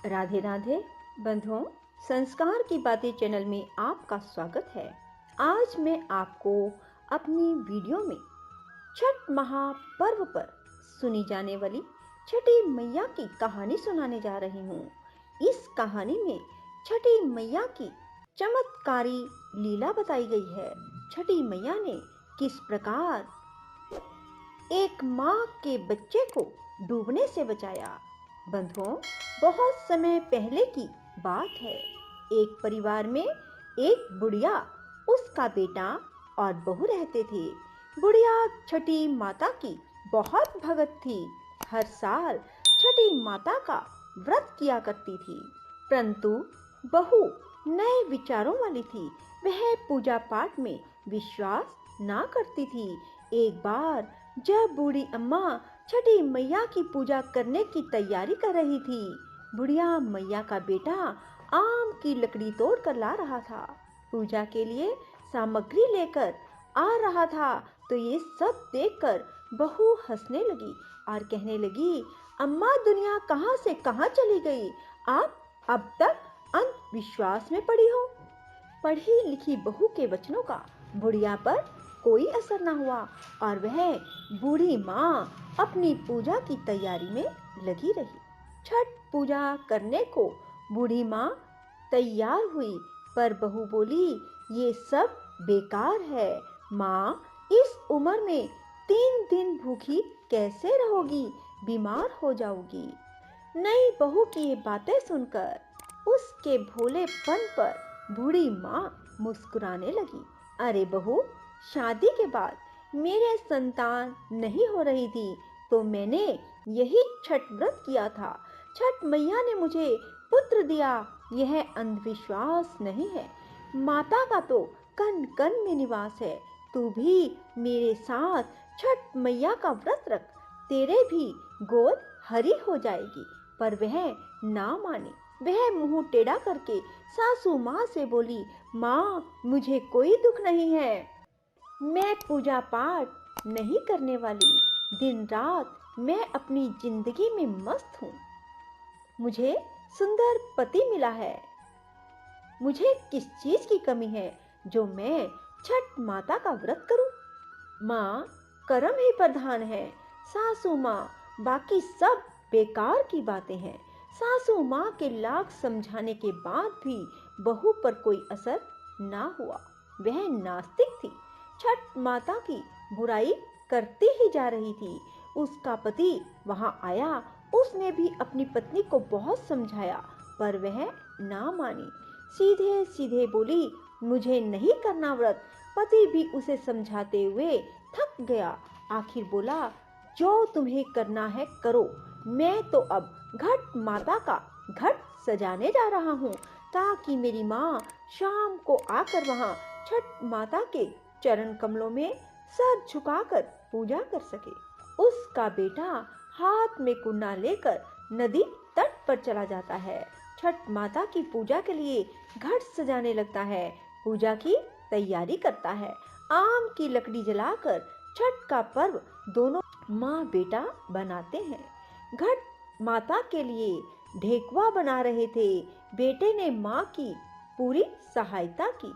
राधे राधे बंधुओं, संस्कार की बातें चैनल में आपका स्वागत है। आज मैं आपको अपनी वीडियो में छठ महापर्व पर सुनी जाने वाली छठी मैया की कहानी सुनाने जा रही हूँ। इस कहानी में छठी मैया की चमत्कारी लीला बताई गई है। छठी मैया ने किस प्रकार एक माँ के बच्चे को डूबने से बचाया। बंधुओं, बहुत समय पहले की बात है। एक परिवार में एक बुढ़िया, उसका बेटा और बहू रहते थे। बुढ़िया छठी माता की बहुत भगत थी। हर साल छठी माता का व्रत किया करती थी, परंतु बहू नए विचारों वाली थी। वह पूजा पाठ में विश्वास ना करती थी। एक बार जब बूढ़ी अम्मा छठी मैया की पूजा करने की तैयारी कर रही थी, बुढ़िया मैया का बेटा आम की लकड़ी तोड़ कर ला रहा था। पूजा के लिए सामग्री लेकर आ रहा था, तो ये सब देखकर बहू हंसने लगी और कहने लगी, अम्मा दुनिया कहाँ से कहाँ चली गई। आप अब तक अंधविश्वास में पड़ी हो। पढ़ी लिखी बहू के वचनों का बुढ़िया पर कोई असर न हुआ और वह बूढ़ी माँ अपनी पूजा की तैयारी में लगी रही। छठ पूजा करने को बूढ़ी माँ तैयार हुई, पर बहू बोली, ये सब बेकार है। माँ, इस उम्र में 3 दिन भूखी कैसे रहोगी, बीमार हो जाओगी। नई बहू की ये बातें सुनकर उसके भोलेपन पर बूढ़ी माँ मुस्कुराने लगी। अरे बहू, शादी के बाद मेरे संतान नहीं हो रही थी, तो मैंने यही छठ व्रत किया था। छठ मैया ने मुझे पुत्र दिया। यह अंधविश्वास नहीं है। माता का तो कण कण में निवास है। तू भी मेरे साथ छठ मैया का व्रत रख, तेरे भी गोद हरी हो जाएगी। पर वह ना मानी। वह मुंह टेढ़ा करके सासू माँ से बोली, माँ, मुझे कोई दुख नहीं है। मैं पूजा पाठ नहीं करने वाली। दिन रात मैं अपनी जिंदगी में मस्त हूँ। मुझे सुंदर पति मिला है। मुझे किस चीज की कमी है जो मैं छठ माता का व्रत करूं? माँ, कर्म ही प्रधान है। सासू माँ, बाकी सब बेकार की बातें हैं। सासू माँ के लाख समझाने के बाद भी बहू पर कोई असर ना हुआ। वह नास्तिक थी। छठ माता की बुराई करती ही जा रही थी। उसका पति वहां आया। उसने भी अपनी पत्नी को बहुत समझाया, पर वह ना मानी। सीधे सीधे बोली, मुझे नहीं करना व्रत। पति भी उसे समझाते हुए थक गया। आखिर बोला, जो तुम्हें करना है करो। मैं तो अब घट माता का घट सजाने जा रहा हूँ, ताकि मेरी माँ शाम को आकर वहाँ छठ माता के चरण कमलों में सर झुकाकर पूजा कर सके। उसका बेटा हाथ में कुंडा लेकर नदी तट पर चला जाता है। छठ माता की पूजा के लिए घट सजाने लगता है। पूजा की तैयारी करता है। आम की लकड़ी जलाकर छठ का पर्व दोनों माँ बेटा बनाते हैं। घट माता के लिए ढेकुआ बना रहे थे। बेटे ने माँ की पूरी सहायता की।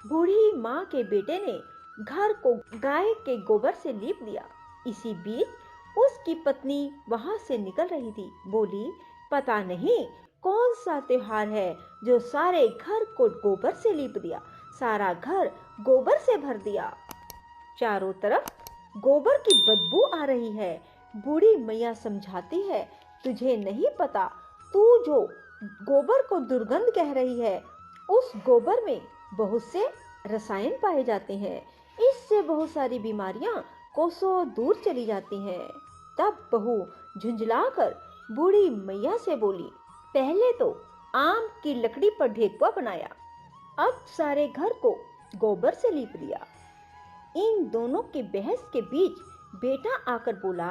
बूढ़ी माँ के बेटे ने घर को गाय के गोबर से लीप दिया। इसी बीच उसकी पत्नी वहां से निकल रही थी। बोली, पता नहीं कौन सा त्योहार है जो सारे घर को गोबर से लीप दिया। सारा घर गोबर से भर दिया। चारों तरफ गोबर की बदबू आ रही है। बूढ़ी मैया समझाती है, तुझे नहीं पता, तू जो गोबर को दुर्गंध कह रही है, उस गोबर में बहुत से रसायन पाए जाते हैं। इससे बहुत सारी बीमारियां कोसों दूर चली जाती हैं। तब बहू झुंझलाकर बूढ़ी मैया से बोली, पहले तो आम की लकड़ी पर ढेकुआ बनाया, अब सारे घर को गोबर से लीप दिया। इन दोनों के बहस के बीच बेटा आकर बोला,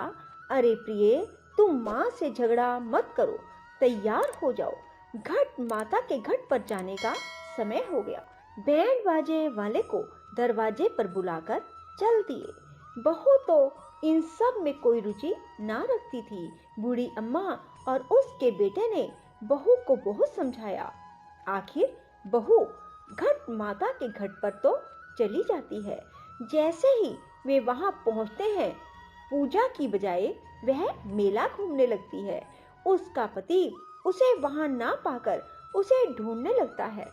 अरे प्रिय, तुम माँ से झगड़ा मत करो, तैयार हो जाओ। घट माता के घट पर जाने का समय हो गया। बैंड बाजे वाले को दरवाजे पर बुलाकर चल दिए। बहू तो इन सब में कोई रुचि ना रखती थी। बूढ़ी अम्मा और उसके बेटे ने बहू को बहुत समझाया। आखिर बहू घट माता के घट पर तो चली जाती है। जैसे ही वे वहां पहुंचते हैं, पूजा की बजाय वह मेला घूमने लगती है। उसका पति उसे वहां ना पाकर उसे ढूंढने लगता है।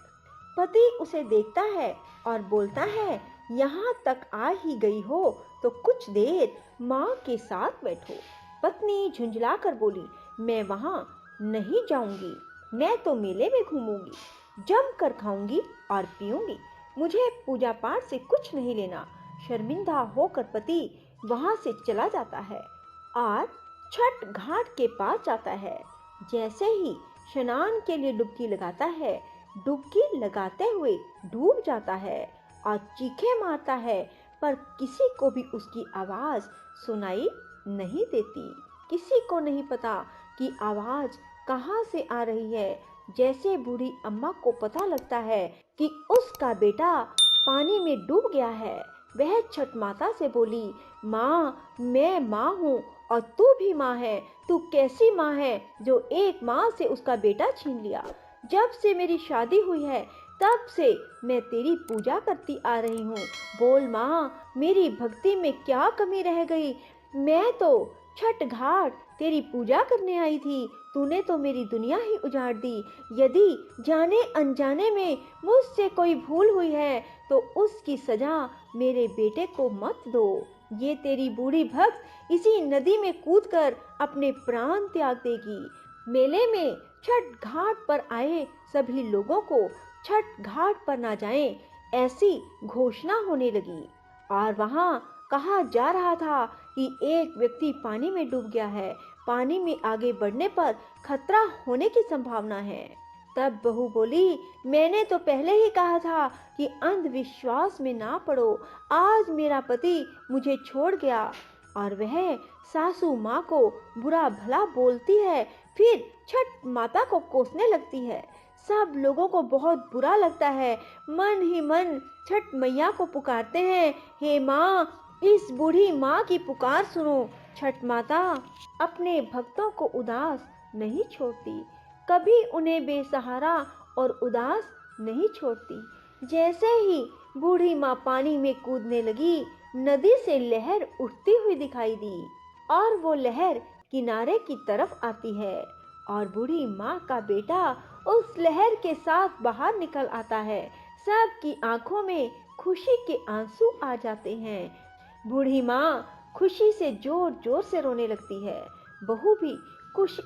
पति उसे देखता है और बोलता है, यहाँ तक आ ही गई हो तो कुछ देर माँ के साथ बैठो। पत्नी झुंझला कर बोली, मैं वहां नहीं जाऊंगी, मैं तो मेले में घूमूंगी, जम कर खाऊंगी और पीऊंगी, मुझे पूजा पाठ से कुछ नहीं लेना। शर्मिंदा होकर पति वहां से चला जाता है और छठ घाट के पास जाता है। जैसे ही स्नान के लिए डुबकी लगाता है, डुबकी लगाते हुए डूब जाता है और चीखें मारता है, पर किसी को भी उसकी आवाज सुनाई नहीं देती। किसी को नहीं पता कि आवाज कहाँ से आ रही है। जैसे बूढ़ी अम्मा को पता लगता है कि उसका बेटा पानी में डूब गया है, वह छठ माता से बोली, माँ, मैं माँ हूँ और तू भी माँ है। तू कैसी माँ है जो एक माँ से उसका बेटा छीन लिया? जब से मेरी शादी हुई है तब से मैं तेरी पूजा करती आ रही हूँ। बोल माँ, मेरी भक्ति में क्या कमी रह गई? मैं तो छठ घाट तेरी पूजा करने आई थी, तूने तो मेरी दुनिया ही उजाड़ दी। यदि जाने अनजाने में मुझसे कोई भूल हुई है तो उसकी सजा मेरे बेटे को मत दो। ये तेरी बूढ़ी भक्त इसी नदी में कूदकर अपने प्राण त्याग देगी। मेले में छठ घाट पर आए सभी लोगों को छठ घाट पर ना जाएं, ऐसी घोषणा होने लगी और वहां कहा जा रहा था कि एक व्यक्ति पानी में डूब गया है, पानी में आगे बढ़ने पर खतरा होने की संभावना है। तब बहू बोली, मैंने तो पहले ही कहा था कि अंधविश्वास में ना पड़ो। आज मेरा पति मुझे छोड़ गया। और वह सासू माँ को बुरा भला बोलती है, फिर छठ माता को कोसने लगती है। सब लोगों को बहुत बुरा लगता है, मन ही मन छठ मैया को पुकारते हैं, हे माँ, इस बूढ़ी माँ की पुकार सुनो। छठ माता अपने भक्तों को उदास नहीं छोड़ती, कभी उन्हें बेसहारा और उदास नहीं छोड़ती। जैसे ही बूढ़ी माँ पानी में कूदने लगी, नदी से लहर उठती हुई दिखाई दी और वो लहर किनारे की तरफ आती है और बूढ़ी माँ का बेटा उस लहर के साथ बाहर निकल आता है। सबकी आंखों में खुशी के आंसू आ जाते हैं। बूढ़ी माँ खुशी से जोर जोर से रोने लगती है। बहू भी खुश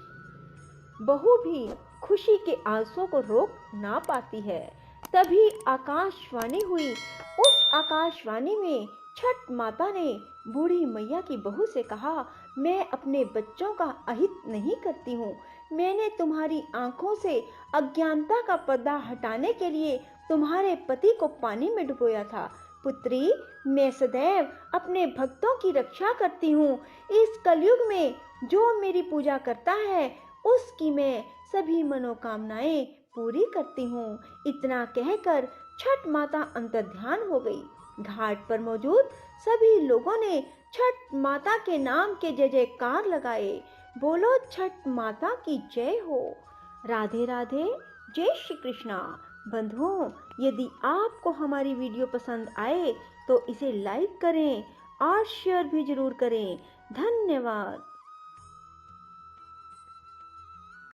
बहू भी खुशी के आंसुओं को रोक ना पाती है। तभी आकाशवाणी हुई। उस आकाशवाणी में छठ माता ने बूढ़ी मैया की बहू से कहा, मैं अपने बच्चों का अहित नहीं करती हूँ। मैंने तुम्हारी आंखों से अज्ञानता का पर्दा हटाने के लिए तुम्हारे पति को पानी में डुबोया था। पुत्री, मैं सदैव अपने भक्तों की रक्षा करती हूँ। इस कलयुग में जो मेरी पूजा करता है उसकी मैं सभी मनोकामनाएं पूरी करती हूँ। इतना कहकर छठ माता अंतर्ध्यान हो गई। घाट पर मौजूद सभी लोगों ने छठ माता के नाम के जय जयकार लगाए। बोलो छठ माता की जय हो। राधे राधे, जय श्री कृष्णा। बंधुओं, यदि आपको हमारी वीडियो पसंद आए तो इसे लाइक करें और शेयर भी जरूर करें। धन्यवाद।